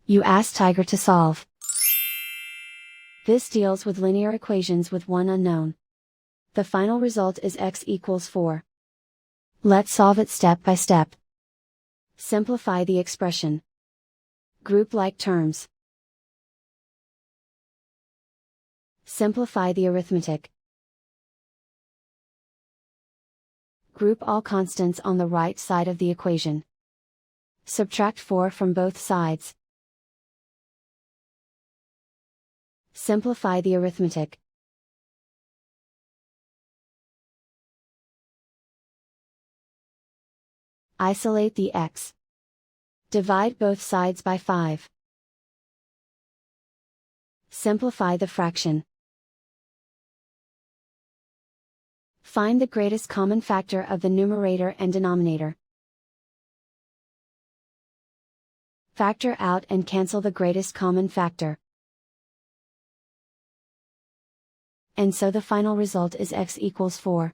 You ask Tiger to solve. This deals with linear equations with one unknown. The final result is x equals 4. Let's solve it step by step. Simplify the expression. Group like terms. Simplify the arithmetic. Group all constants on the right side of the equation. Subtract 4 from both sides. Simplify the arithmetic. Isolate the x. Divide both sides by 5. Simplify the fraction. Find the greatest common factor of the numerator and denominator. Factor out and cancel the greatest common factor. And so the final result is x equals 4.